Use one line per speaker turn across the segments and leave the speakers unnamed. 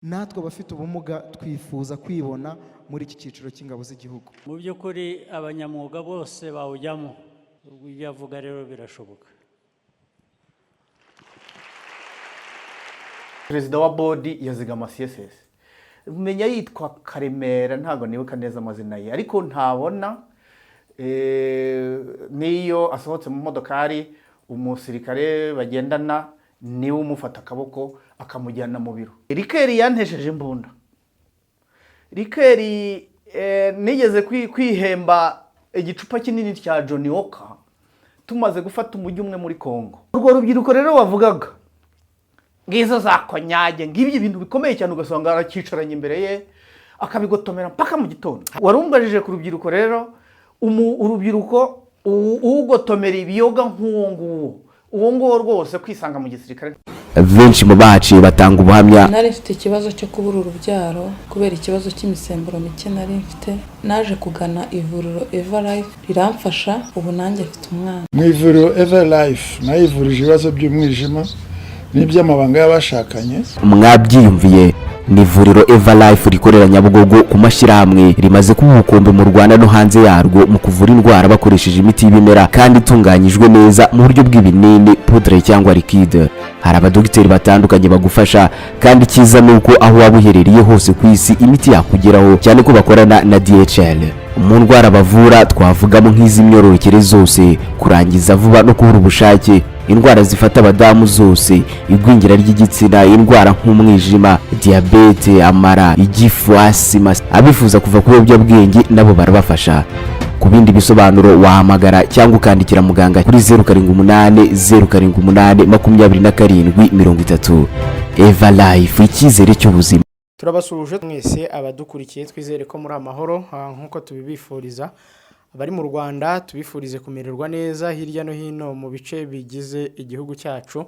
natwe abafite ubumuga twifuza kwibona muri iki cyiciro cy'ingabo z'igihugu.
Mu by'ukuri abanyamwuga bose bawujyamo, ibyo avuga rero birashoboka.
Perezida wa bodi ya Zigama CSS umenya yitwa Karemera, ntago nibuka neza amazina ye, ariko ntabona niyo asohotse mu modokari umusirikare bagendana niwe umufata akaboko akamujyana mu biro. Rikeri yantesheje imbunda. Rikeri nigeze kwihemba igicupa kinini cya Johnny Walker tumaze gufata umujyi umwe muri Kongo. Urwo rubyiruko rero wavugaga ngizo za konyage ngibyo ibintu bikomeye cyane, ugasanga arakicaranye imbere ye akabigotomera mpaka mu gitondo. Warumbajije ku rubyiruko rero, urubyiruko ugotomera ibiyoga uwo nguwo rwose kwisanga mu gisirikare.
Benshi mu baciye batanga ubuhamya.
Nari mfite ikibazo cyo kubura urubyaro kubera ikibazo cy'imisemburo mike nari mfite, naje kugana ivuriro Everlife riramfasha, ubu nanjye mfite umwana.
Mu ivuriro Everlife nayivurije ibibazo by'umwijima n'iby'amabanga y'abashakanye.
Mwabyiyumviye, ni ivuriro Everlife rikorera Nyabugogo ku mashyirahamwe rimaze kuba ubukombe mu Rwanda no hanze yarwo mu kuvura indwara bakoresheje imiti y'ibimera kandi itunganyijwe neza mu buryo bw'ibinini, poudre cyangwa liquide. Hari abadogiteri batandukanye bagufasha, kandi cyiza nuko aho waba uherereye hose ku isi imiti yakugeraho, cyane ko bakorana na DHL. Mu ndwara bavura twavugamo nk'iz'imyororokere zose, kurangiza vuba no kubura ubushake, indwara zifata abadamu zose, igwingira ry'igitsina, indwara nk'umwijima, diabete, amara, igifu, asima. Abifuza kuva ku biyobyabwenge nabo barabafasha. Ku bindi bisobanuro wahamagara cyangwa ukandikira muganga kuri 0788 Everlife, icyizere cy'ubuzima.
Turabasuhuje mwese abadukurikiye, twizere ko muri amahoro nk'uko tubibifuriza. Abari mu Rwanda tubifurize kumererwa neza hirya no hino mu bice bigize igihugu cyacu.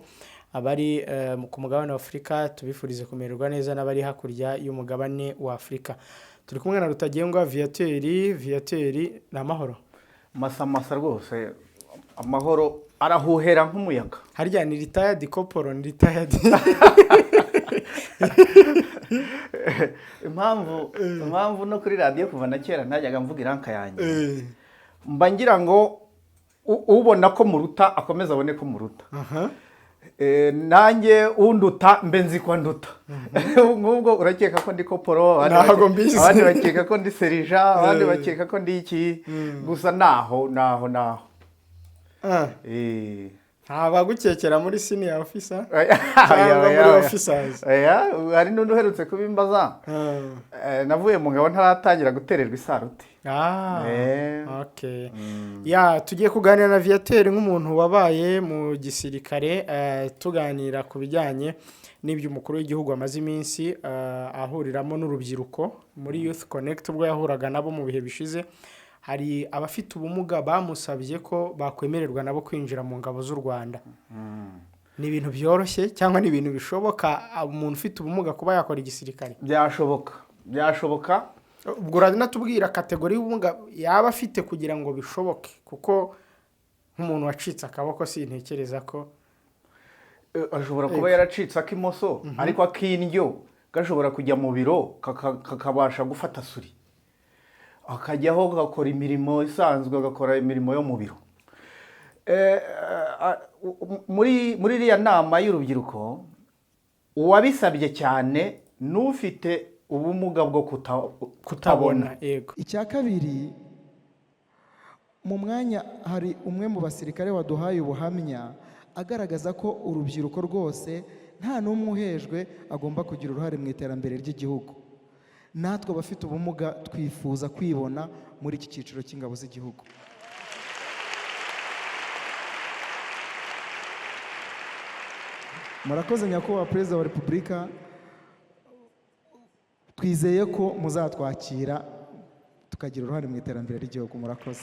Abari ku mugabane wa Afurika tubifurize kumererwa neza, n'abari hakurya y'umugabane wa Afurika. Turi kumwe na Rutagengwa Viateur, na amahoro.
Masa rwose amahoro arahuhera nk'umuyaga.
Harya ni retired corporal, ni retired.
impamvu no kuri radio kuva na kera ntajyaga mvuga iranka yanjye. Mba ngira ngo ubona ko muruta akomeza abone ko muruta. Nanjye unduta mbenzi kwa nduta. Ngubwo urakeka ko ndi koporo, abandi bakeka ko ndi serija, abandi bakeka ko ndi iki, gusa naho.
Bagukekera muri senior officer cyangwa muri officers.
Hari n'undi uherutse kubimbaza. Navuye mu ngabo ntaratangira gutererwa isaruti.
Okay. Tugiye kuganira na Viateur nk'umuntu wabaye mu gisirikare, tuganira ku bijyanye n'ibyo umukuru w'igihugu amaze iminsi ahuriramo n'urubyiruko muri Youth Connect ubwo yahuraga nabo mu bihe bishize. Hari abafite ubumuga bamusabye ko bakwemererwa nabo kwinjira mu ngabo z'u Rwanda. Ni ibintu byoroshye cyangwa ni ibintu bishoboka umuntu ufite ubumuga kuba yakora igisirikare?
Byashoboka.
Ubwo uranatubwira kategori y'ubumuga yaba afite kugira ngo bishoboke, kuko nk'umuntu wacitse akaboko sintekereza ko
ashobora kuba yaracitse akimoso, ariko akindyo gashobora kujya mu biro kakabasha gufata suri, akajyaho gakora imirimo isanzwe, agakora imirimo yo mu biro. Muri iriya nama y'urubyiruko uwabisabye cyane n'ufite ubumuga bwo kutabona.
Icya kabiri, mu mwanya hari umwe mu basirikare waduhaye ubuhamya agaragaza ko urubyiruko rwose nta n'umwe uhejwe agomba kugira uruhare mu iterambere ry'igihugu. Natwe abafite ubumuga twifuza kwibona muri iki cyiciro cy'ingabo z'igihugu. Murakoze nyakubahwa Perezida wa Repubulika, twizeye ko muzatwakira tukagira uruhare mu iterambere ry'igihugu. Murakoze.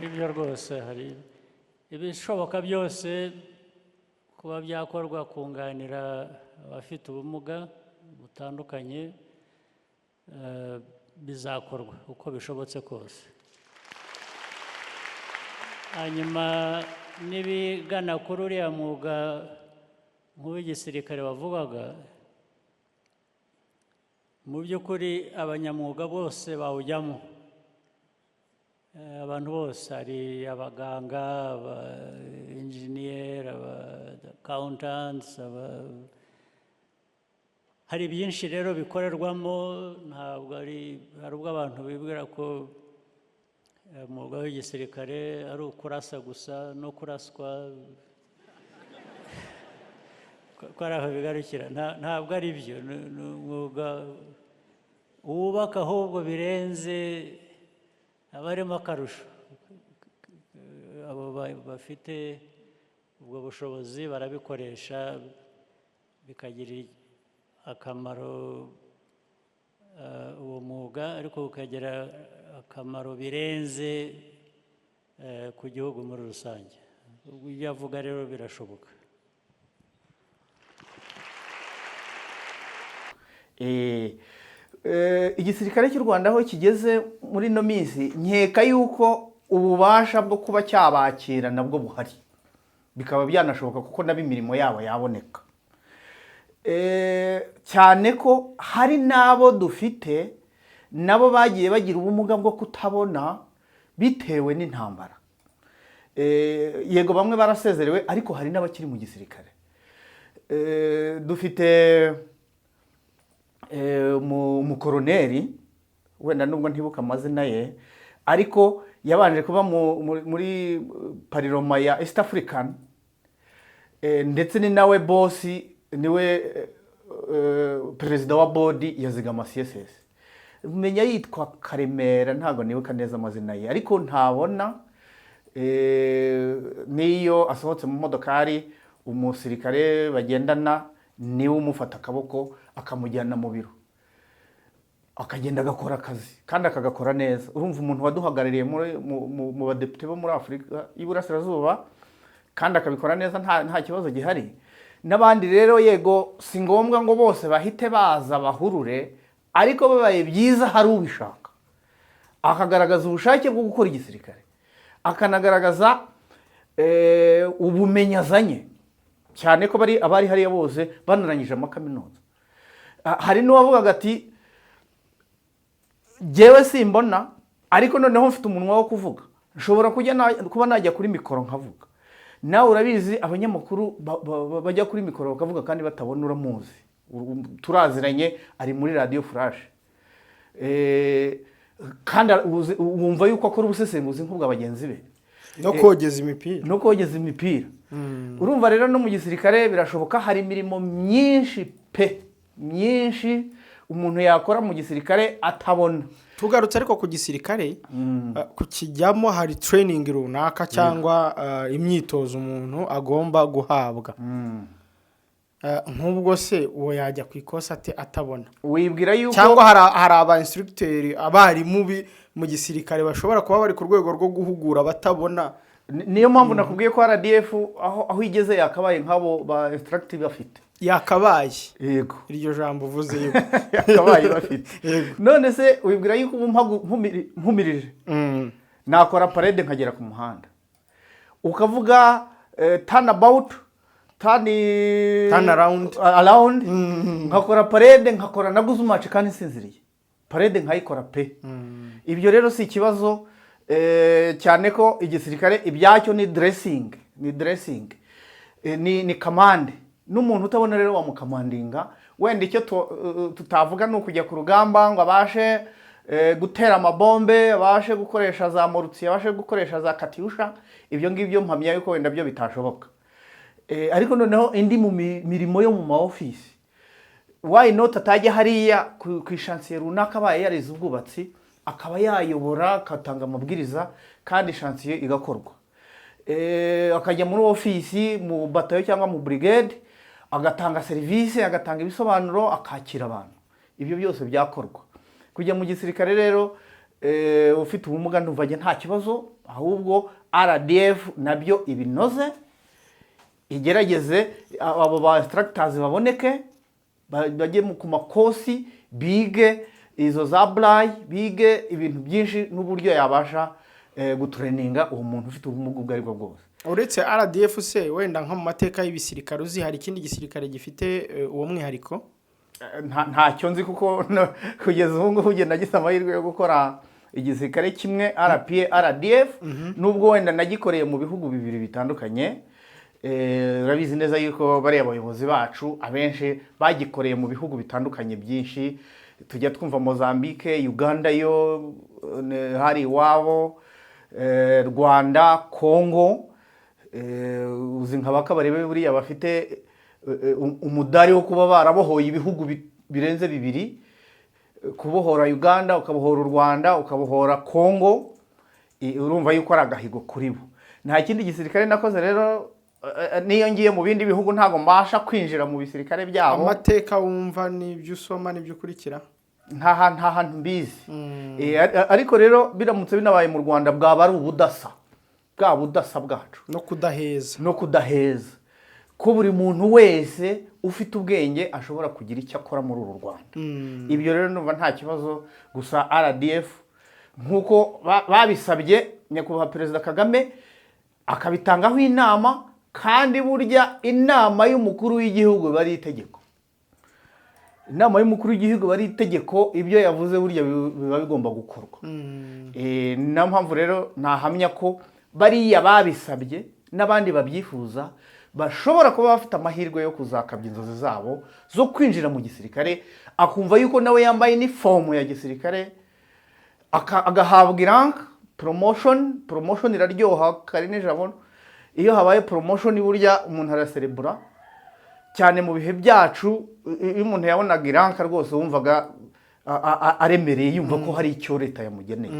Nibyo rwose, hari ibishoboka byose kuba byakorwa kunganira abafite ubumuga butandukanye, bizakorwa uko bishobotse kose. Hanyuma n'ibigana kuri uriya mwuga nk'uw'igisirikare wavugaga mu by'ukuri abanyamwuga bose bawujyamo. Abantu bose, hari abaganga, aba engineer, aba accountants, hari byinshi rero bikorerwamo. Ntabwo hari ubwo abantu bibwira ko umwuga w'igisirikare ari ukurasa gusa no kuraswa ko ari aho bigarukira. Ntabwo ari byo. Ni umwuga wubaka ahubwo birenze, haba harimo akarusho. Abo bafite ubwo bushobozi barabikoresha bikagirira akamaro uwo mwuga, ariko ukagira akamaro birenze ku gihugu muri rusange. Ibyo avuga rero birashoboka.
Igisirikare cy'u Rwanda aho kigeze muri ino minsi, nkeka yuko ububasha bwo kuba cyabakira nabwo buhari, bikaba byanashoboka kuko nabo imirimo yabo yaboneka. Cyane ko hari n'abo dufite nabo bagiye bagira ubumuga bwo kutabona bitewe n'intambara. Yego bamwe barasezerewe, ariko hari n'abakiri mu gisirikare. Dufite umukoroneri, wenda nubwo ntibuka amazina ye, ariko yabanje kuba muri pariroma ya East African, ndetse ni nawe bosi, niwe perezida wa bodi ya Zigama CSS. Menya yitwa Karemera, ntabwo nibuka neza amazina ye, ariko ntabona niyo asohotse mu modokari, umusirikare bagendana niwe umufata akaboko akamujyana mu biro, akagenda agakora akazi kandi akagakora neza. Urumva umuntu waduhagarariye mu badepite bo muri Afurika y'Iburasirazuba, kandi akabikora neza, nta kibazo gihari. N'abandi rero yego si ngombwa ngo bose bahite baza bahurure, ariko babaye byiza hari ubishaka akagaragaza ubushake bwo gukora igisirikare, akanagaragaza ubumenyi azanye, cyane ko abari hariya bose banarangije amakaminuza. Hari n'uwavugaga ati jyewe simbona, ariko noneho mfite umunwa wo kuvuga, nshobora kuba najya kuri mikoro nkavuga. Nawe urabizi abanyamakuru bajya kuri mikoro bakavuga kandi batabona, uramuzi, turaziranye, ari muri Radio Flash, kandi wumva yuko akora ubusesenguzi nk'ubwa bagenzi be,
no kogeza imipira. Urumva rero no mu gisirikare birashoboka. Hari imirimo myinshi myinshi umuntu yakora mu gisirikare atabona. Tugarutse ariko ku gisirikare, kukijyamo hari training runaka cyangwa imyitozo umuntu agomba guhabwa. Nk'ubwo se uwo yajya ku ikosa ate atabona?
Wibwira yuko
cyangwa hari aba instructeur, abarimu mu gisirikare bashobora kuba bari ku rwego rwo guhugura batabona?
Niyo mpamvu nakubwiye ko RDF aho igeze yakabaye nk'abo ba instructor bafite.
Yakabaye.
Yego.
Iryo jambo uvuze yuko
yakabaye bafite. None se wibwira yuko mpumirije nakora parade nkagera ku muhanda, ukavuga turn about, turn around, nkakora parade, nkakora na guzumace kandi nsinziriye, parade nkayikora pe. Ibyo rero si ikibazo, cyane ko igisirikare ibyacyo ni dressing, ni command. N'umuntu utabona rero wamukamandinga, wenda icyo tutavuga ni ukujya ku rugamba ngo abashe gutera amabombe, abashe gukoresha za morutsi, abashe gukoresha za katyusha. Ibyo ngibyo mpamya yuko wenda byo bitashoboka. Ariko noneho indi mu mirimo yo mu maofisi, why not atajya hariya ku ishansiye runaka abaye yarize ubwubatsi, akaba yayobora, akatanga amabwiriza, kandi ishansiye igakorwa. Akajya muri ofisi, mu batayo cyangwa mu brigade, agatanga serivisi, agatanga ibisobanuro, akakira abantu. Ibyo byose byakorwa. Kujya mu gisirikare rero ufite ubumuga ntuvajya nta kibazo, ahubwo RDF nabyo ibinoze, igerageze abo ba instructors baboneke, bajye ku makosi, bige izo za BLAI, bige ibintu byinshi n'uburyo yabasha gutraininga uwo muntu ufite ubumuga ubwo aribwo bwose.
uretse RDF se wenda nko mu mateka y'ibisirikare uzi hari ikindi gisirikare gifite uwo mwihariko?
ntacyo nzi kuko kugeza ubu ngubu ugenda nagize amahirwe yo gukora igisirikare kimwe RPA RDF nubwo wenda nagikoreye mu bihugu bibiri bitandukanye. Urabizi neza yuko bariya abayobozi bacu abenshi bagikoreye mu bihugu bitandukanye byinshi. Tujya twumva Mozambique, Uganda yo hari iwabo, Rwanda, Congo, uzi nka Bakabarebe buriya bafite umudari wo kuba barabohoye ibihugu birenze bibiri, kubohora Uganda, ukabohora u Rwanda, ukabohora Congo. Urumva yuko ari agahigo kuri bo. Nta kindi gisirikare nakoze rero, niyo ngiye mu bindi bihugu ntago mbasha kwinjira mu bisirikare byabo.
Amateka wumva n'ibyo usoma n'ibyo ukurikira?
Nta hantu mbizi. Ariko rero biramutse binabaye mu Rwanda bwaba ari ubudasa, bwa budasa bwacu
no kudaheza
ko buri muntu wese ufite ubwenge ashobora kugira icyo akora muri uru Rwanda. Ibyo rero numva nta kibazo. Gusa RDF nkuko babisabye nyakubahwa Perezida Kagame akabitangaho inama, kandi burya inama y'umukuru w'igihugu bari itegeko. Inama y'umukuru w'igihugu bari itegeko, ibyo yavuze burya biba bigomba gukorwa. Na mpamvu rero nahamya ko bariya babisabye n'abandi babyifuza bashobora kuba bafite amahirwe yo kuzakabya inzozi zabo zo kwinjira mu gisirikare, akumva yuko nawe yambaye inifomu ya gisirikare, agahabwa rank, promotion iraryoha kari nijabo. Iyo habaye promotion burya umuntu araserebura cyane. Mu bihe byacu iyo umuntu yabonaga rank rwose wumvaga aremereye, yumva ko hari icyo leta yamugeneye.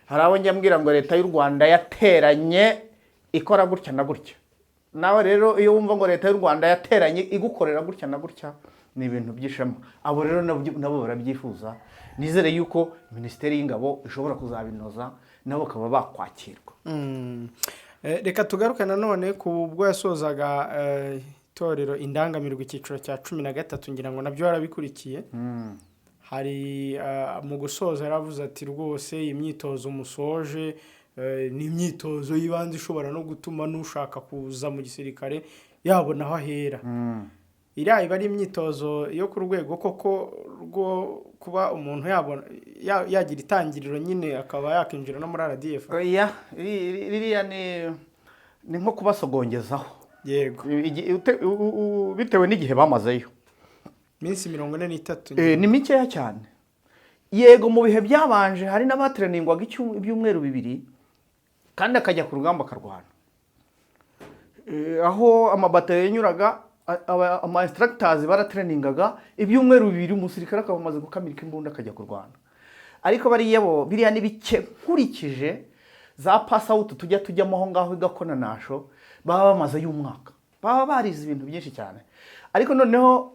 Hari abo njya mbwira ngo leta y'u Rwanda yateranye ikora gutya na gutya. Nawe rero iyo wumva ngo leta y'u Rwanda yateranye igukorera gutya na gutya, ni ibintu byishema. Abo rero nabo barabyifuza. Nizere yuko Minisiteri y'Ingabo ishobora kuzabinoza nabo bakaba bakwakirwa.
Reka tugaruke nanone ku bwo yasozaga itorero Indangamirwa icyiciro cya 13, ngira ngo nabyo warabikurikiye. Hari mu gusoza yaravuze ati rwose imyitozo musoje ni imyitozo y'ibanze ishobora no gutuma n'ushaka kuza mu gisirikare yabona aho ahera. Iriya iba ari imyitozo yo ku rwego koko rwo kuba umuntu yagira itangiriro nyine akaba yakinjira no muri RDF.
Ririya ni nko kubasogongezaho.
Yego.
Bitewe n'igihe bamazeyo.
Minsi 43.
Ni mikeya cyane. Yego mu bihe byabanje hari n'abatreningwaga ibyumweru bibiri kandi akajya ku rugamba akarwana. Aho amabateri yanyuraga ama instructors baratreningaga ibyumweru bibiri, umusirikare akaba amaze gukamira imbunda akajya kurwana. Ariko biriya nibike nkurikije za pass out tujyamo aho ngaho igakona nasho baba bamaze y'umwaka. Baba barize ibintu byinshi cyane. Ariko noneho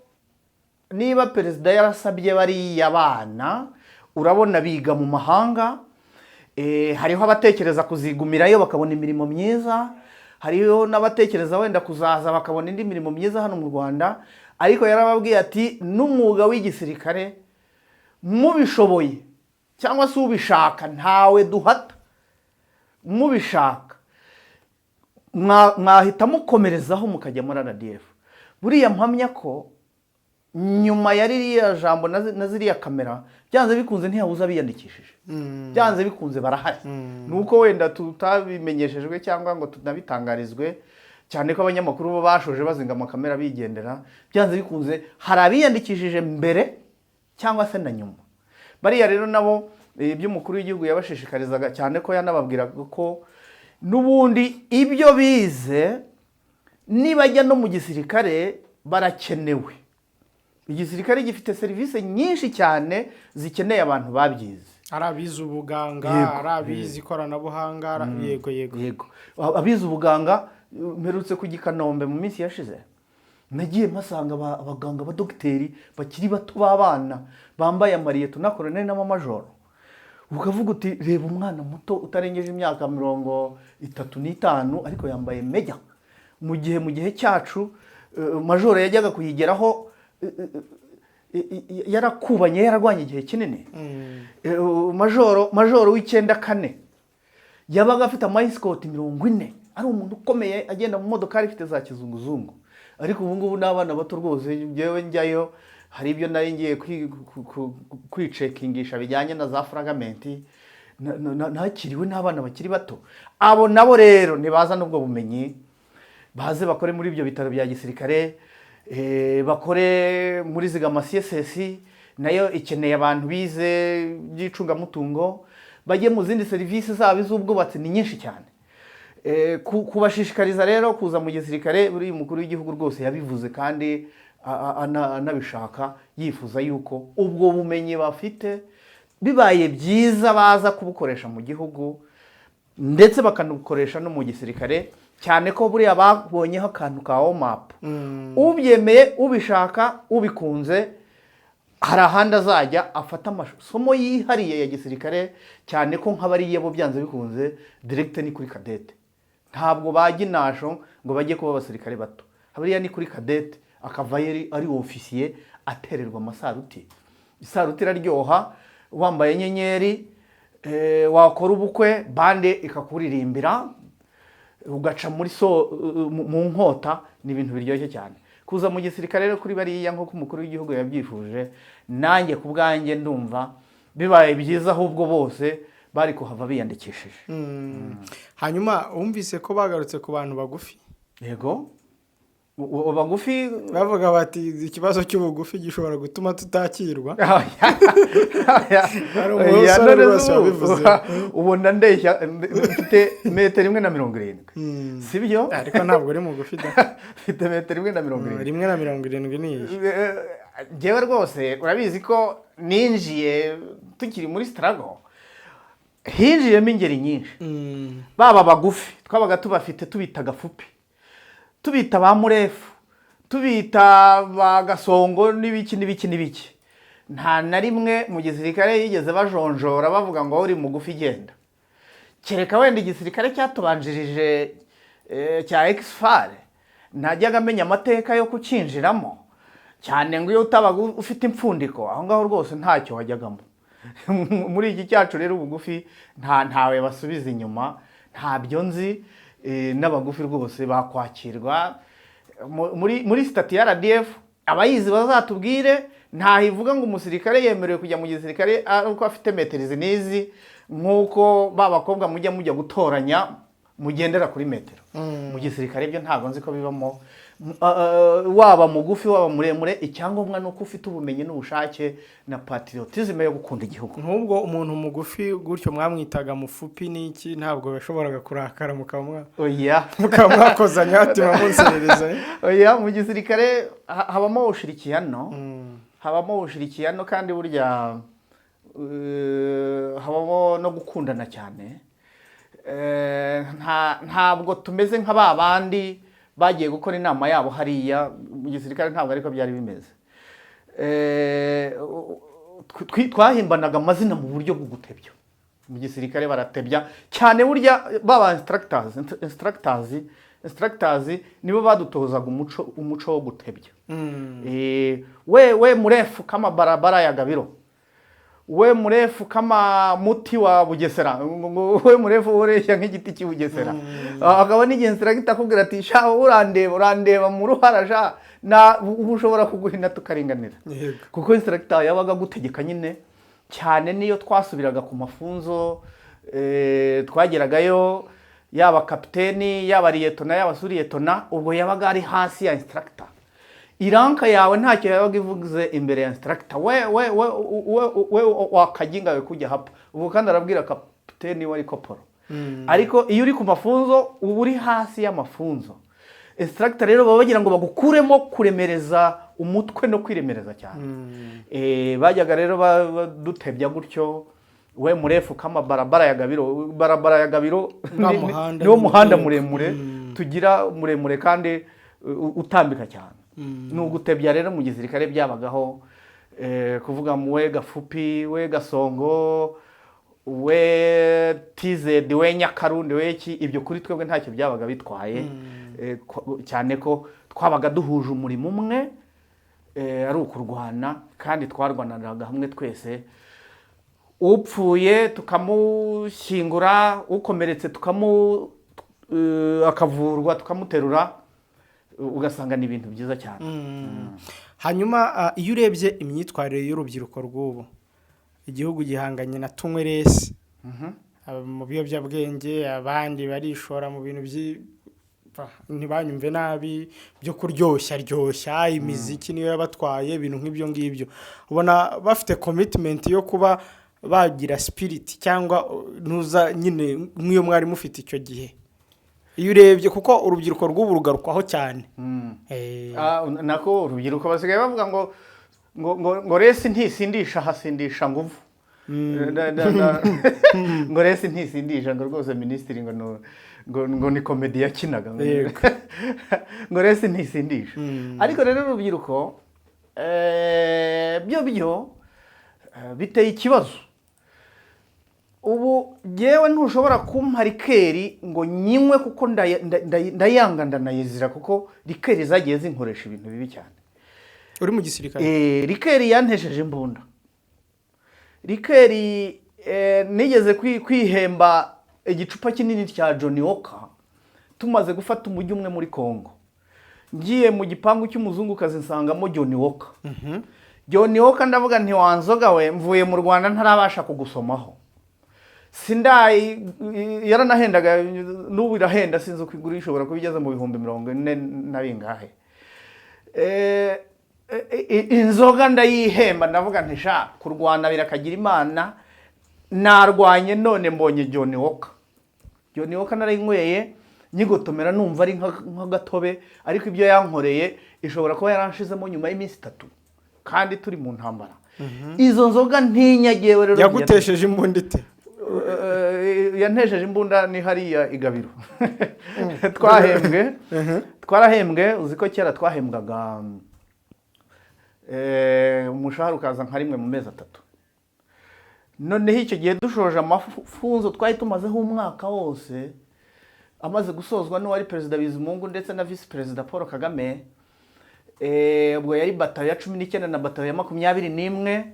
niba perezida yarasabye bariya bana, urabona biga mu mahanga, hariho abatekereza kuzigumirayo bakabona imirimo myiza, hariho n'abatekereza wenda kuzaza bakabona indi mirimo myiza hano mu Rwanda. Ariko yarababwiye ati n'umwuga w'igisirikare mubishoboye cyangwa se ubishaka ntawe duhata, mubishaka mwahita mukomerezaho mukajya muri RDF. Buriya mpamya ko nyuma ya ririya jambo na ziriya kamera byanze bikunze ntiyabuza biyandikishije. Byanze bikunze barahari. Nuko wenda tutabimenyeshejwe cyangwa ngo tunabitangarizwe cyane ko abanyamakuru bo bashoje bazinga amakamera bigendera. Byanze bikunze hari abiyandikishije mbere cyangwa se na nyuma. Bariya rero nabo iby'umukuru w'igihugu yabashishikarizaga cyane ko yanababwiraga ko n'ubundi ibyo bize nibajya no mu gisirikare barakenewe. Igisirikare gifite serivisi nyinshi cyane zikeneye abantu babyize.
Arabize ubuganga, arabize ikoranabuhanga, yego.
Abize ubuganga mperutse ku Gikanombe mu minsi yashize. Nagiye masanga abaganga abadokiteri bakiri bato b'abana bambaye amariyeto na colonel n'amamajoro. Ukavuga uti reba umwana muto utarengeje imyaka 35 ariko yambaye meja. Mu gihe cyacu majoro yajyaga kuyigeraho yarakubanye yaragwanye igihe kinini. Majoro w'94 yabaga afite amayisikoti 40, ari umuntu ukomeye agenda mu modoka ifite za kizunguzungu. Ariko ubu ngubu n'abana bato rwose, njyewe njyayo hari ibyo nari ngiye kwicekingisha bijyanye na za fragamenti, nakiriwe n'abana bakiri bato. Abo nabo rero ntibaza n'ubwo bumenyi, baze bakore muri ibyo bitaro bya gisirikare, bakore muri Zigama CSS, nayo ikeneye abantu bize by'icungamutungo, bajye mu zindi serivisi zabo z'ubwubatsi ni nyinshi cyane. Kubashishikariza rero kuza mu gisirikare, buri mukuru w'igihugu rwose yabivuze kandi anabishaka, yifuza yuko ubwo bumenyi bafite bibaye byiza baza kubukoresha mu gihugu ndetse bakanukoresha no mu gisirikare, cyane ko buriya babonyeho akantu ka OMAP. Ubyemeye, ubishaka, ubikunze, hari ahandi azajya afata amasomo yihariye ya gisirikare, cyane ko nk'abariye bo byanze bikunze direct ni kuri kadete. Ntabwo baginasho ngo bajye kuba abasirikare bato. Habariya ni kuri kadete, akavayo ari ofisiye atererwa amasaruti. Isaruti iraryoha, wambaye nyenyeri, wakora ubukwe, bande ikakuririmbira, ugaca mu nkota, ni ibintu biryoshye cyane. Kuza mu gisirikare rero kuri bariya nk'uko umukuru w'igihugu yabyifuje, nanjye ku bwanjye ndumva bibaye byiza, ahubwo bose bari kuhava biyandikishije.
Hanyuma wumvise ko bagarutse ku bantu bagufi?
Yego, bagufi
bavuga bati ikibazo cy'ubugufi gishobora gutuma tutakirwa. Hari umusore rwose wabivuze.
Ubona ndeshya mfite 1.70 m, si byo?
Ariko ntabwo uri mugufi da.
Mfite 1.70 m.
1.70 ni iyi.
Njyewe rwose urabizi ko ninjiye tukiri muri struggle, hinjiyemo ingeri nyinshi. Baba bagufi twabaga tubafite, tubita gafupi, tubita ba murefu, tubita ba gasongo n'ibiki. Nta na rimwe mu gisirikare yigeze bajonjora bavuga ngo uri mugufi genda. Kereka wenda igisirikare cyatubanjirije cya Exfar, ntajyaga amenya amateka yo kucinjiramo, cyane ngo iyo utabaga ufite impfundiko, aho ngaho rwose ntacyo wajyagamo. Muri iki cyacu rero ubugufi ntawe basubiza inyuma, ntabyo nzi. N'abagufi rwose bakwakirwa muri stati ya RDF. Abayizi bazatubwire, ntahivuga ngo umusirikare yemerewe kujya mu gisirikare uko afite metero n'izi, nk'uko babakobwa mujya gutoranya mugendera kuri metero. Mu gisirikare byo ntabwo nzi ko bibamo. Waba mugufi waba muremure, icyangombwa nuko ufite ubumenyi n'ubushake na patriotisme yo gukunda igihugu.
Nk'ubwo umuntu mugufi gutyo mwamwitaga mufupi n'iki, ntabwo yashoboraga kurakara mukamwakozanya ati bamunserereza.
Oya, mu gisirikare habamo ubushirikiyano, habamo ubushirikiyano kandi burya habamo no gukundana cyane. Ntabwo tumeze nka babandi bagiye gukora inama yabo hariya mu gisirikare, ntabwo ariko byari bimeze. Twahimbanaga amazina mu buryo bwo gutebya. Mu gisirikare baratebya cyane, burya baba instructors nibo badutozaga umuco wo gutebya. We murefu kama barabara ya Gabiro, we murefu kama muti wa Bugesera, we murefu ureshya nk'igiti cy'Ubugesera. Akaba n'igenzira gitakubwira ati sha urandeba mu ruhara sha na ushobora kuguhina tukaringanira. Kuko instructor yabaga gutegeka nyine cyane. Niyo twasubiraga ku mafunzo, twageragayo, yaba kapiteni, yaba liyetona, yaba suriyetona, ubwo yabaga ari hasi ya instructor. Iranka yawe ntacyo yabaga ivuze imbere ya instructor. We wakagingawe kujya hapa. Ubu kandi arabwira kapiteni wari koporo. Ariko iyo uri ku mafunzo uba uri hasi y'amafunzo. Instructor rero baba bagira ngo bagukuremo kuremereza umutwe no kwiremereza cyane. Bajyaga rero badutebya gutyo. We murefu kama barabara ya Gabiro, barabara ya Gabiro niwo muhanda muremure tugira, muremure kandi utambika cyane. Nugutebya rero mu gisirikare byabagaho, kuvuga mu we gafupi, we gasongo, we TZ, we Nyakarundi, we iki, ibyo kuri twebwe ntacyo byabaga bitwaye. Cyane ko twabaga duhuje umurimo umwe, ari ukurwana kandi twarwananaga hamwe twese. upfuye tukamushyingura, ukomeretse akavurwa tukamuterura, ugasanga ni ibintu byiza cyane.
hanyuma iyo urebye imyitwarire y'urubyiruko rw'ubu, igihugu gihanganye na tunyweresi mu biyobyabwenge, abandi barishora mu bintu ntibanyumve nabi byo kuryoshya imiziki niyo yabatwaye, ibintu nk'ibyo ngibyo. Ubona bafite commitment yo kuba bagira spirit cyangwa ntuza nyine nk'iyo mwari mufite icyo gihe, iyo urebye kuko urubyiruko rw'ubu rugarukwaho cyane.
Nako urubyiruko basigaye bavuga ngo resi ntisindisha, hasindisha nguvu. Ngo resi ntisindisha, ngo rwose minisitiri ngo ni komedi yakinaga, ngo resi ntisindisha. Ariko rero urubyiruko byo biteye ikibazo. Ubu yewe ntushobora kumpa rikeri ngo nyinywe kuko ndayanga ndanayizira, kuko rikeri zagiye zinkoresha ibintu bibi cyane.
Uri mu gisirikare?
Rikeri yantesheje imbunda. Rikeri nigeze kwihemba igicupa kinini cya Johnny Walker tumaze gufata umujyi umwe muri Kongo. Ngiye mu gipangu cy'umuzungukazi nsangamo Johnny Walker. Johnny Walker ndavuga nti wanzoga we, mvuye mu Rwanda ntarabasha kugusomaho. Yaranahendaga, n'ubu irahenda, sinzi uko igura, ishobora kuba igeze mu 40 na bingahe. Inzoga ndayihemba, ndavuga nti sha kurwana birakagira Imana, narwanye none mbonye Johnny Walker. Johnny Walker narayinyweye nyigotomera numva ari nk'agatobe, ariko ibyo yankoreye ishobora kuba yaranshizemo nyuma y'iminsi 3 kandi turi mu ntambara. Izo nzoga ntinyagewe rero.
Yagutesheje imbunda ite?
Yantesheje imbunda ni hariya Igabiro. Twarahembwe, uziko kera twahembwaga umushahara ukaza nka rimwe mu mezi 3. Noneho icyo gihe dushoje amafunzo twari tumazeho umwaka wose, amaze gusozwa n'uwari Perezida Bizimungu ndetse na Vice Perezida Paul Kagame. Ubwo yari batayo ya 19 na batayo ya 21.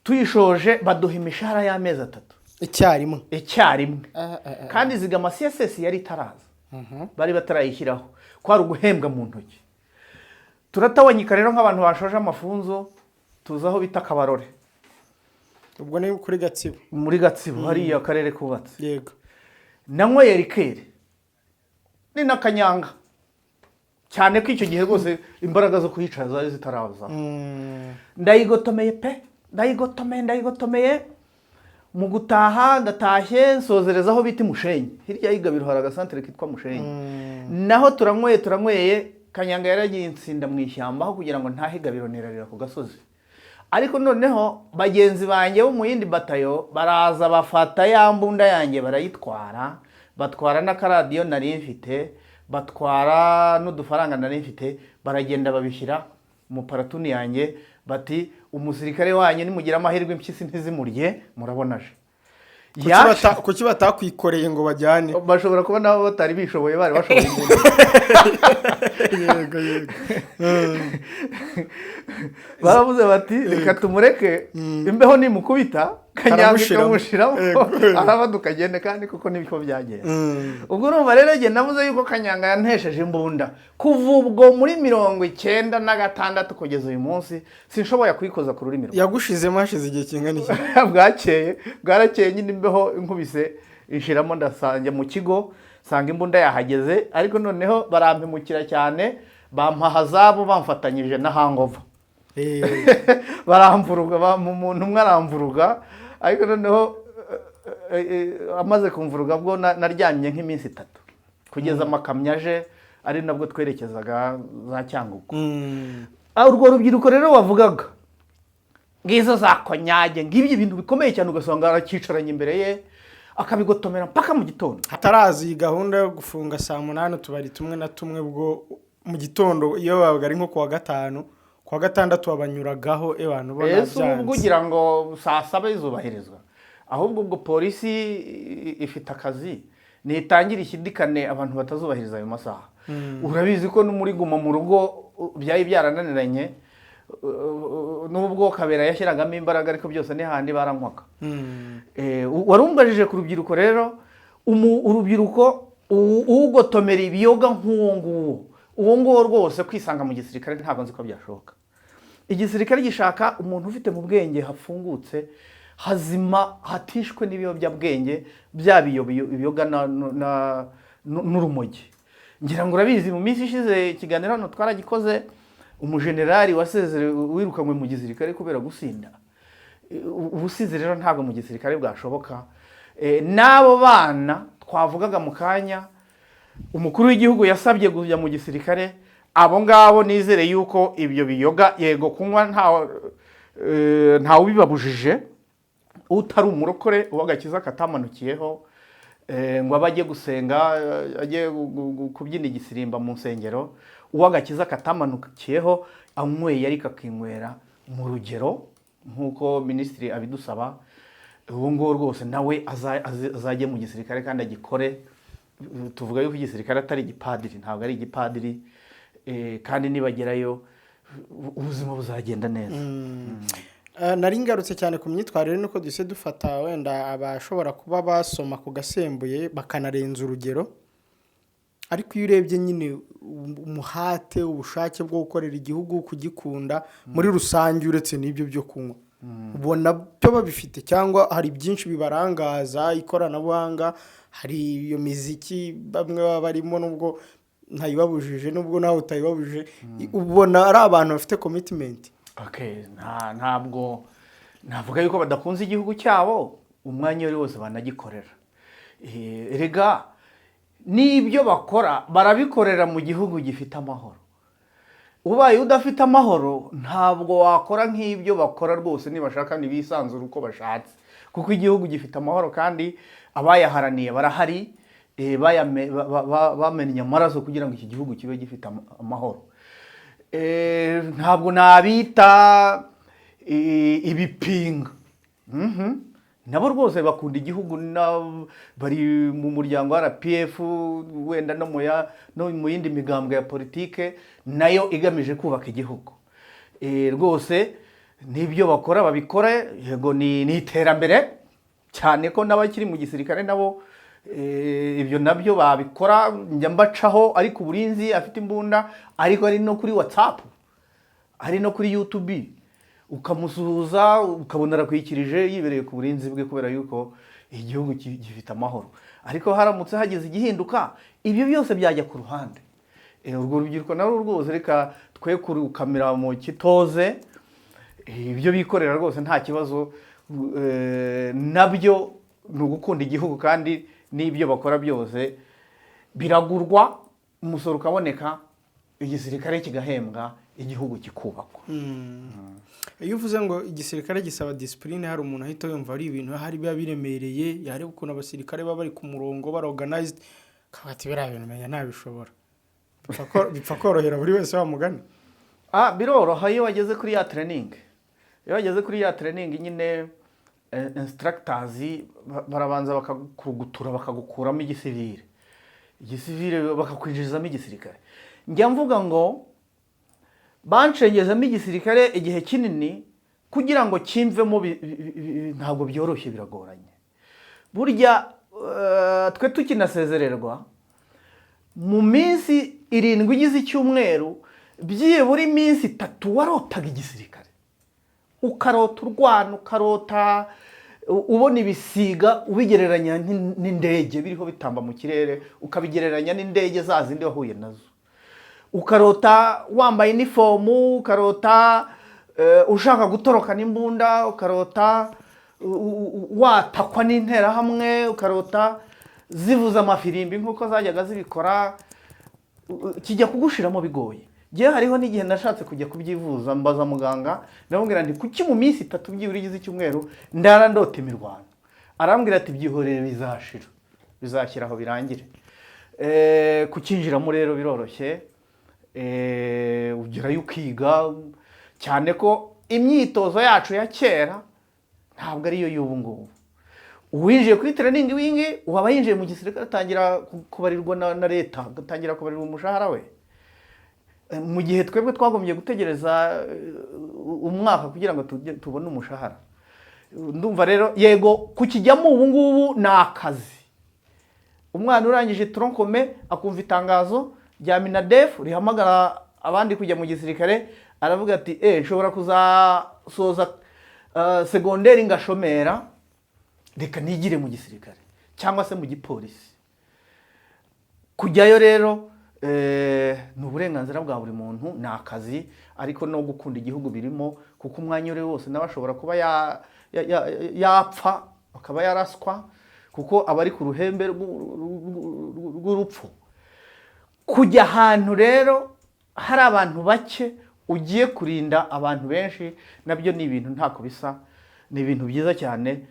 Tuyishoje baduha imishahara y'amezi 3 icyarimwe. Kandi zigama CSS yari itaraza, bari batarayishyiraho, kwari uguhembwa mu ntoki. Turatawanyika rero nk'abantu bashoje amafunzo, tuzaho bita Kabarore.
Ubwo ni kuri Gatsibo? Muri
Gatsibo hariya akarere kubatse.
Yego.
Nanyweye rikeri ni nakanyanga cyane ko icyo gihe rwose imbaraga zo kuyicara zari zitaraza. Ndayigotomeye pe, ndayigotomeye mu gutaha ndatashye nsozereza biti Mushenyi, hirya y'Igabiro hari agasantere kitwa Mushenyi. Naho turanyweye kanyanga yaragiye insinda mu ishyamba aho kugira ngo ntahe Igabiro nirarira ku gasozi. Ariko noneho bagenzi banjye bo mu yindi batayo baraza bafata ya mbunda yanjye barayitwara, batwara n'akaradiyo nari mfite, batwara n'udufaranga nari mfite, baragenda babishyira mu paratuni yanjye, bati umusirikare wanyu nimugira amahirwe impyisi ntizimurye murabonaje.
Kuki batakwikoreye ngo bajyane?
Bashobora kuba nabo batari bishoboye, bari bashoboye imbunda.
Yego.
Baravuze bati reka tumureke, imbeho nimukubita kanyanga ikamushiramo arabaduka agende, kandi kuko nibiko byagenda. Ubwo urumva rero nge navuze yuko kanyanga yantesheje imbunda. Kuva ubwo muri 96 kugeza uyu munsi sinshoboye kwikoza ku rurimi.
Yagushizemo hashize igihe kingana iki?
Bwarakeye nyine imbeho inkubise inshiramo, ndasanje mu kigo sanga imbunda yahageze, ariko noneho barampimukira cyane, bampahazabo bamfatanyije na hangover. Baramvuruga, umuntu umwe aramvuruga, ariko noneho amaze kumvuruga bwo naryamye nk'iminsi 3 kugeza amakamyo aje, ari nabwo twerekezaga za Cyangugu. Urwo rubyiruko rero wavugaga ngizo za konyage, ngibyo ibintu bikomeye cyane, ugasanga arakicaranye imbere ye akabigotomera mpaka mu gitondo.
Hatarazi gahunda yo gufunga saa 8 tubari tumwe na tumwe, bwo mu gitondo iyo babaga ari nko kuwa 5, kuwa 6 babanyuragaho abantu bona byanze.
Ubwo ugira ngo saa 7 izubahirizwa, ahubwo ubwo polisi ifite akazi nitangira ikidikane abantu batazubahiriza ayo masaha. Urabizi ko no muri guma mu rugo byari byarananiranye, nubwo Kabera yashyiragamo imbaraga ariko byose ni handi baranywaga. Warumbajije ku rubyiruko rero, urubyiruko ugotomera ibiyoga nk'uwo nguwo, uwo nguwo rwose kwisanga mu gisirikare ntabwo nzi ko byashoboka. Igisirikare gishaka umuntu ufite mu bwenge hafungutse, hazima, hatishwe n'ibiyobyabwenge, byaba ibiyoga n'urumogi. Ngira ngo urabizi mu minsi ishize ikiganiro hano twaragikoze, umujenerali wasezerewe wirukanywe mu gisirikare kubera gusinda. Ubusizi rero ntabwo mu gisirikare bwashoboka. N'abo bana twavugaga mu kanya umukuru w'igihugu yasabye kujya mu gisirikare, abo ngabo nizere yuko ibyo biyoga yego kunywa ntawe ubibabujije, utari umurokore uw'agakiza katamanukiyeho ngo abe ajye gusenga, ajye kubyina igisirimba mu nsengero, uw'agakiza katamanukiyeho anyweye ariko akinywera mu rugero nk'uko minisitiri abidusaba, uwo nguwo rwose nawe azajye mu gisirikare kandi agikore. Tuvuga yuko igisirikare atari igipadiri, ntabwo ari igipadiri, kandi nibagerayo ubuzima buzagenda neza.
Nari ngarutse cyane ku myitwarire nuko duhise dufata wenda abashobora kuba basoma ku gasembuye bakanarenza urugero, ariko iyo urebye nyine umuhate, ubushake bwo gukorera igihugu, kugikunda muri rusange, uretse n'ibyo byo kunywa, ubona byo babifite, cyangwa hari byinshi bibarangaza, ikoranabuhanga, hari iyo miziki bamwe baba barimo nubwo ntayibabujije, nubwo nawe utayibabujije, ubona ari abantu bafite commitment.
Ntabwo navuga yuko badakunze igihugu cyabo, umwanya wari wose banagikorera. Erega n'ibyo bakora barabikorera mu gihugu gifite amahoro. Ubaye udafite amahoro ntabwo wakora nk'ibyo bakora rwose, nibashaka nibisanzura uko bashatse, kuko igihugu gifite amahoro kandi abayaharaniye barahari, bamennye amaraso kugira ngo iki gihugu kibe gifite amahoro. Ntabwo nabita ibipinga, nabo rwose bakunda igihugu, bari mu muryango wa RPF, wenda no mu yindi migambwe ya politike nayo igamije kubaka igihugu. Rwose n'ibyo bakora babikore, yego ni iterambere, cyane ko n'abakiri mu gisirikare nabo ibyo nabyo babikora, njya mbacaho ari ku burinzi afite imbunda, ariko ari no kuri WhatsApp, ari no kuri YouTube, ukamusuhuza ukabona arakwikirije yibereye ku burinzi bwe kubera yuko igihugu gifite amahoro. Ariko haramutse hagize igihinduka, ibyo byose byajya ku ruhande. Urwo rubyiruko narwo rwose reka twe kurukamira mu kitoze, ibyo bikorera rwose nta kibazo, nabyo ni ugukunda igihugu, kandi n'ibyo bakora byose biragurwa, umusoro ukaboneka, igisirikare kigahembwa, igihugu kikubakwa.
Iyo uvuze ngo igisirikare gisaba discipline, hari umuntu ahita yumva ari ibintu hari biba biremereye, yareba ukuntu abasirikare baba bari ku murongo organized, kabati biriya bintu menya ntabishobora, bipfa korohera buri wese wamugana.
Biroroha iyo wageze kuri ya training. Iyo wageze kuri ya training nyine instructors barabanza bakakugutura, bakagukuramo igisivile bakakwinjizamo igisirikare. Njya mvuga ngo bancengezamo igisirikare igihe kinini kugira ngo kimvemo, ntabwo byoroshye, biragoranye. Burya twe tukinasezererwa mu minsi 7 igize icyumweru, byibura iminsi 3 warotaga igisirikare, ukarota urwana, ukarota ubona ibisiga, ubigereranya n'indege biriho bitamba mu kirere, ukabigereranya n'indege za zindi wahuye nazo, ukarota wambaye uniformu, ukarota ushaka gutoroka n'imbunda, ukarota watakwa n'interahamwe, ukarota zivuza amafirimbi nk'uko zajyaga zibikora, kijya kugushiramo bigoye. Gihe hariho n'igihe nashatse kujya kubyivuza, mbaza muganga, ndamubwira nti kuki mu minsi 3 byibura igize icyumweru ndara ndote imirwano? Arambwira ati byihorere, bizashira, bizashyiraho birangire. Kukinjiramo rero biroroshye, ugerayo ukiga, cyane ko imyitozo yacu ya kera ntabwo ariyo y'ubu ngubu. Uwinjiye kuri training wingi, waba yinjiye mu gisirikare atangira kubarirwa na leta, atangira kubarirwa umushahara we. Mu gihe twebwe twagombye gutegereza umwaka kugira ngo tubone umushahara. Ndumva rero yego kukijyamo ubu ngubu ni akazi. Umwana urangije tronkome akumva itangazo rya Minadef rihamagara abandi kujya mu gisirikare, aravuga ati nshobora kuzasoza segonderi ngashomera, reka nigire mu gisirikare cyangwa se mu gipolisi. Kujyayo rero ni uburenganzira bwa buri muntu, ni akazi, ariko no gukunda igihugu birimo, kuko umwanya uri wose nawe ashobora kuba yapfa, akaba yaraswa, kuko aba ari ku ruhembe rw'urupfu. Kujya ahantu rero hari abantu bake ugiye kurinda abantu benshi, nabyo ni ibintu ntako bisa, ni ibintu byiza cyane,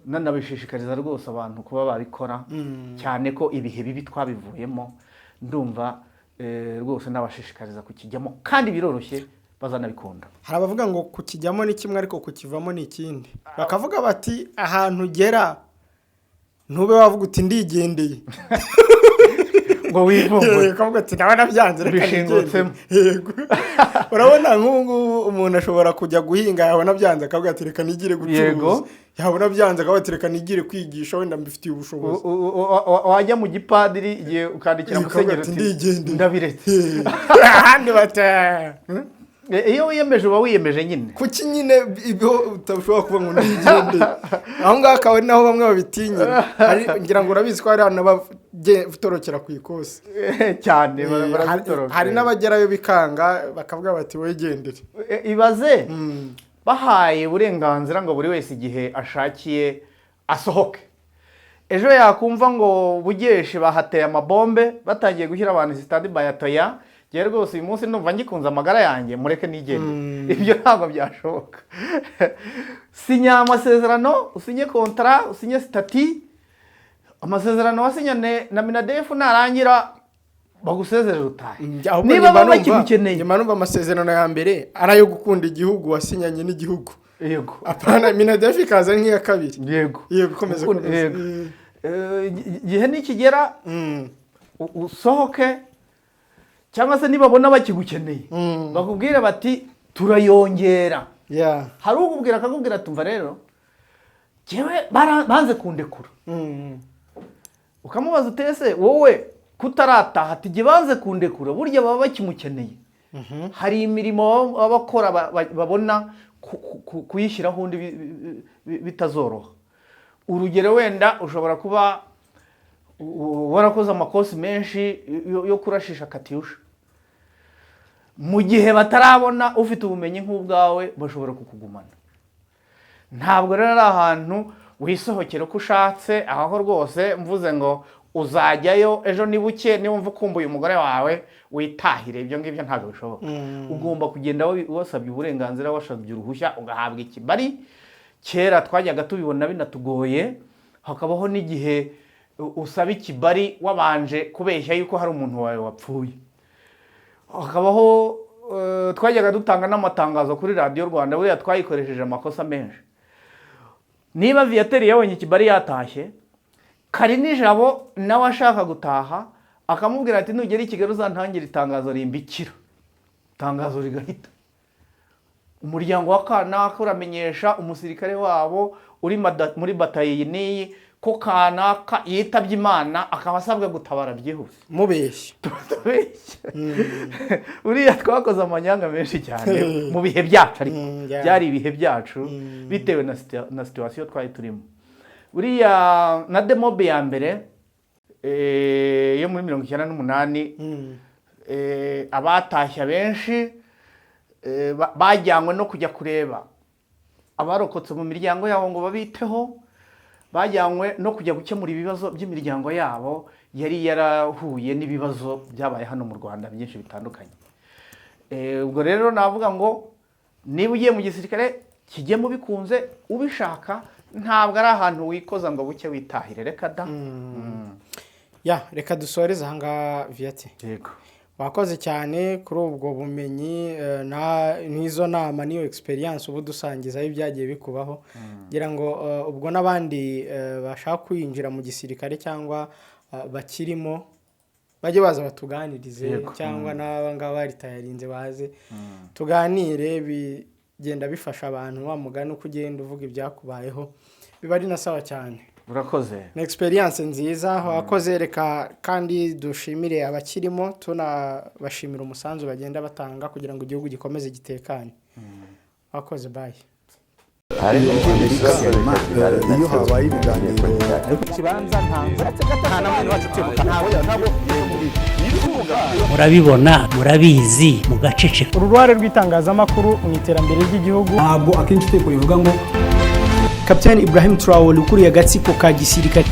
nanabishishikariza rwose abantu kuba babikora, cyane ko ibihe bibi twabivuyemo. Ndumva rwose nabashishikariza kukijyamo, kandi biroroshye, bazanabikunda.
Hari abavuga ngo kukijyamo ni kimwe ariko kukivamo ni ikindi, bakavuga bati ahantu ugera ntube wavuga uti ndigendeye
ngo wivumbure,
ukavuga ati ndabona byanze reka
bishingutsemo.
Yego. Urabona nk'ubu umuntu ashobora kujya guhinga, yabona byanze akavuga ati reka nigire gucuruza, yabona byanze akavuga ati reka nigire kwigisha, wenda mbifitiye ubushobozi.
Wajya mu gipadiri igihe ukandikira musenyeri
uti
ndabiretse.
Ahandi bata
iyo wiyemeje uba wiyemeje nyine.
Kuki nyine ibyo utashobora kuba ngo ndigende? Aho ngaho akaba ari naho bamwe babitinyira. Ngira ngo urabizi ko hari n'abatorokera ku ikosi
cyane, barabitorokera.
Hari n'abagerayo bikanga, bakavuga bati wegendere.
Ibaze bahaye uburenganzira ngo buri wese igihe ashakiye asohoke, ejo yakumva ngo Bugeshe bahateye amabombe, batangiye gushyira abantu sitade bayatoya, gihe rwose uyu munsi numva ngikunze amagara yanjye, mureke nigende. Ibyo ntabwo byashoboka. Sinya amasezerano, usinye kontra, usinye stati, amasezerano wasinyane na Minadef narangira bagusezerera utahe. Niba baba bakigukeneye.
Nyuma numva amasezerano ya mbere arayo gukunda igihugu wasinyanye n'igihugu.
Yego.
Apana Minadef ikaza nk'iya kabiri.
Yego.
Yego, komeza.
Gihe nikigera usohoke, cyangwa se nibabona bakigukeneye bakubwira bati turayongera. Hari ukubwira akakubwira tumva rero jewe banze kundekura. Ukamubaza utese wowe kutarataha ati gihe banze kundekura, burya baba bakimukeneye. Hari imirimo abakora babona kuyishyiraho undi bitazoroha. Urugero wenda ushobora kuba warakoze amakosi menshi yo kurashisha katyusha, mu gihe batarabona ufite ubumenyi nk'ubwawe bashobora kukugumana. Ntabwo rero ari ahantu wisohokera uko ushatse, aho rwose mvuze ngo uzajyayo ejo nibuke niwumva ukumbuye umugore wawe witahire, ibyo ngibyo ntabwo bishoboka. Ugomba kugenda wasabye uburenganzira, wasabye uruhushya, ugahabwa ikibari. Kera twajyaga tubibona binatugoye, hakabaho n'igihe usaba ikibari wabanje kubeshya yuko hari umuntu wawe wapfuye. Hakabaho twajyaga dutanga n'amatangazo kuri Radio Rwanda, buriya twayikoresheje amakosa menshi. Niba Viateur yabonye ikibari yatashye, kari nijabo nawe ashaka gutaha, akamubwira ati nugera i Kigali uzantangira itangazo rimbikira. Itangazo rigahita. Umuryango wa kanaka uramenyesha umusirikare wabo uri muri bataye n'iyi ko kanaka yitabye Imana, akaba asabwa gutabara byihuse.
Mubeshya.
Uriya twakoze amanyanga menshi cyane mu bihe byacu, ariko byari ibihe byacu bitewe na situation twari turimo. Uriya na demobe ya mbere yo muri 1998 abatashya benshi bajyanywe no kujya kureba abarokotse mu miryango yabo ngo babiteho, bajyanywe no kujya gukemura ibibazo by'imiryango yabo yari yarahuye n'ibibazo byabaye hano mu Rwanda byinshi bitandukanye. Ubwo rero navuga ngo niba ugiye mu gisirikare kijyemo bikunze ubishaka, ntabwo ari ahantu wikoza ngo buke witahire, reka da.
Reka dusoreze aha ngaha Viateur.
Yego.
Wakoze cyane kuri ubwo bumenyi n'izo nama n'iyo experience ubu dusangiza ibyagiye bikubaho. Ngira ngo ubwo n'abandi bashaka kwinjira mu gisirikare cyangwa bakirimo bajye baza batuganirize, cyangwa n'aba ngaba baritayarinze baze tuganire bigenda bifasha abantu wa mugani uko ugenda uvuga ibyakubayeho biba ari na sawa cyane.
urakoze.
ni experience nziza wakoze. Reka kandi dushimire abakirimo, tunabashimira umusanzu bagenda batanga kugira ngo igihugu gikomeze gitekanye. wakoze. Bye.
iyo habaye ibiganiro
murabibona murabizi mugaceceka.
uruhare rw'itangazamakuru mu iterambere ry'igihugu
ntabwo akenshi uteko bivuga ngo
Kapiteni Ibrahim Traoré ukuriye agatsiko ka gisirikare